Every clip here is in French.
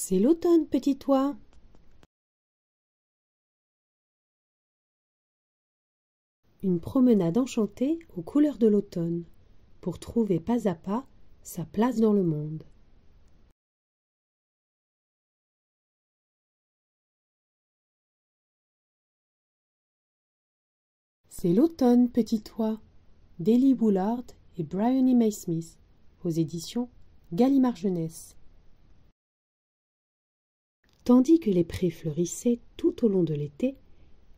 C'est l'automne, petit oie. Une promenade enchantée aux couleurs de l'automne, pour trouver pas à pas sa place dans le monde. C'est l'automne, petit oie. d'Elie Boulard et Bryony May Smith, aux éditions Gallimard Jeunesse. Tandis que les prés fleurissaient tout au long de l'été,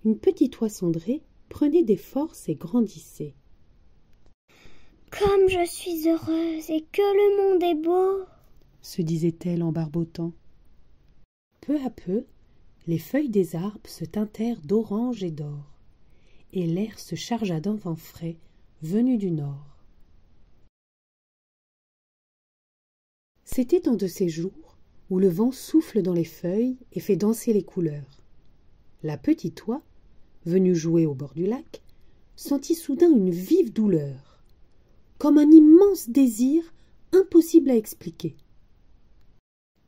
une petite oie cendrée prenait des forces et grandissait. Comme je suis heureuse et que le monde est beau, se disait-elle en barbotant. Peu à peu, les feuilles des arbres se teintèrent d'orange et d'or, et l'air se chargea d'un vent frais venu du nord. C'était un de ces jours où le vent souffle dans les feuilles et fait danser les couleurs. La petite oie, venue jouer au bord du lac, sentit soudain une vive douleur, comme un immense désir impossible à expliquer.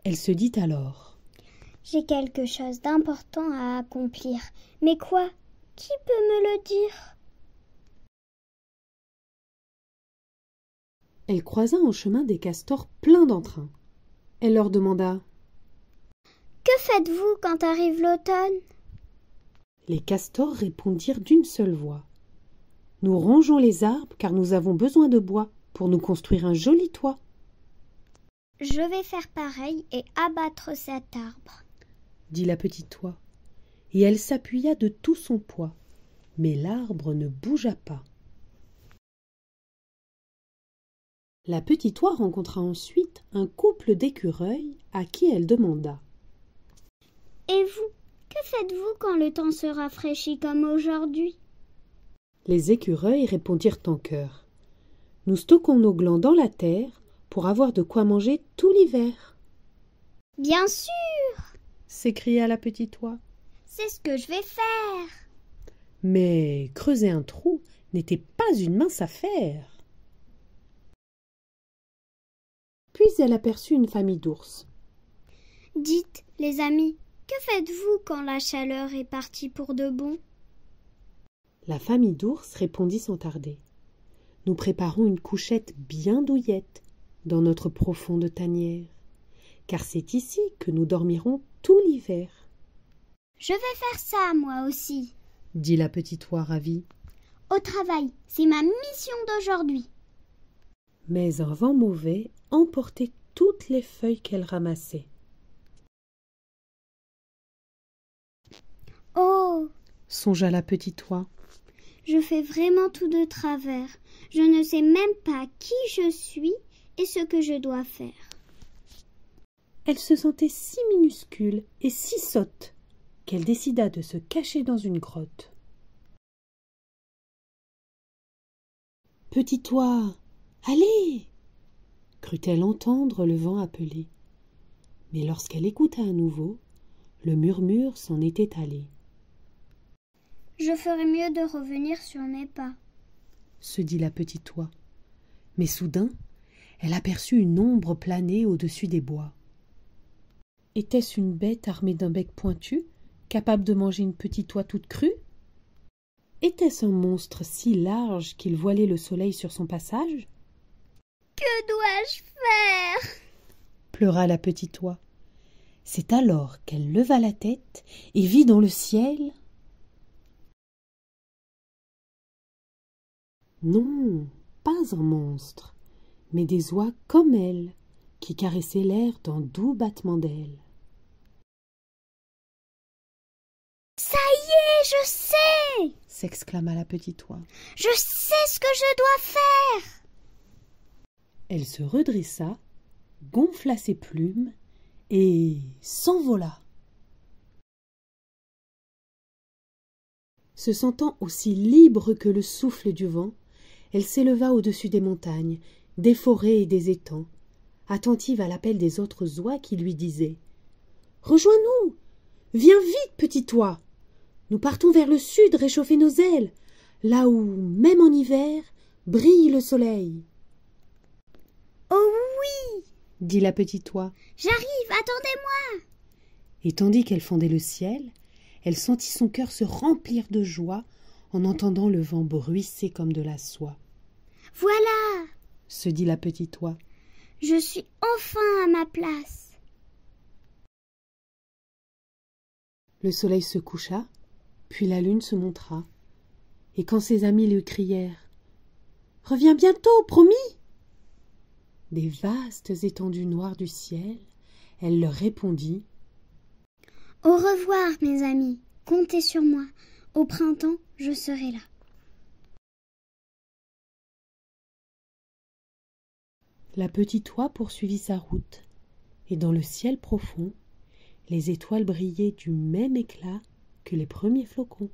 Elle se dit alors: j'ai quelque chose d'important à accomplir. Mais quoi? Qui peut me le dire? Elle croisa en chemin des castors pleins d'entrain. Elle leur demanda: que faites-vous quand arrive l'automne? Les castors répondirent d'une seule voix: nous rangeons les arbres car nous avons besoin de bois pour nous construire un joli toit. Je vais faire pareil et abattre cet arbre, dit la petite oie, et elle s'appuya de tout son poids, mais l'arbre ne bougea pas. La petite oie rencontra ensuite un couple d'écureuils à qui elle demanda: et vous, que faites-vous quand le temps se rafraîchit comme aujourd'hui? Les écureuils répondirent en chœur: nous stockons nos glands dans la terre pour avoir de quoi manger tout l'hiver. Bien sûr, s'écria la petite oie. C'est ce que je vais faire. Mais creuser un trou n'était pas une mince affaire. Puis elle aperçut une famille d'ours. Dites, les amis, que faites-vous quand la chaleur est partie pour de bon? La famille d'ours répondit sans tarder: nous préparons une couchette bien douillette dans notre profonde tanière, car c'est ici que nous dormirons tout l'hiver. Je vais faire ça, moi aussi, dit la petite oie ravie. Au travail, c'est ma mission d'aujourd'hui. Mais un vent mauvais emportait toutes les feuilles qu'elle ramassait. Oh, songea la petite oie. Je fais vraiment tout de travers. Je ne sais même pas qui je suis et ce que je dois faire. Elle se sentait si minuscule et si sotte qu'elle décida de se cacher dans une grotte. Petite oie, allez! crut-elle entendre le vent appeler. Mais lorsqu'elle écouta à nouveau, le murmure s'en était allé. Je ferais mieux de revenir sur mes pas, se dit la petite oie. Mais soudain, elle aperçut une ombre planer au-dessus des bois. Était-ce une bête armée d'un bec pointu, capable de manger une petite oie toute crue? Était-ce un monstre si large qu'il voilait le soleil sur son passage? Que dois-je faire? pleura la petite oie. C'est alors qu'elle leva la tête et vit dans le ciel... Non, pas un monstre, mais des oies comme elle, qui caressaient l'air d'un doux battement d'ailes. Ça y est, je sais! s'exclama la petite oie. Je sais ce que je dois faire! Elle se redressa, gonfla ses plumes et s'envola. Se sentant aussi libre que le souffle du vent, elle s'éleva au-dessus des montagnes, des forêts et des étangs, attentive à l'appel des autres oies qui lui disaient: rejoins-nous, viens vite, petite oie. Nous partons vers le sud réchauffer nos ailes, là où, même en hiver, brille le soleil. Oh oui, dit la petite oie. J'arrive, attendez-moi. Et tandis qu'elle fendait le ciel, elle sentit son cœur se remplir de joie en entendant le vent bruisser comme de la soie. Voilà, se dit la petite oie. Je suis enfin à ma place. Le soleil se coucha, puis la lune se montra. Et quand ses amis lui crièrent « Reviens bientôt, promis !» des vastes étendues noires du ciel, elle leur répondit « Au revoir, mes amis, comptez sur moi. Au printemps, je serai là. » La petite oie poursuivit sa route, et dans le ciel profond, les étoiles brillaient du même éclat que les premiers flocons.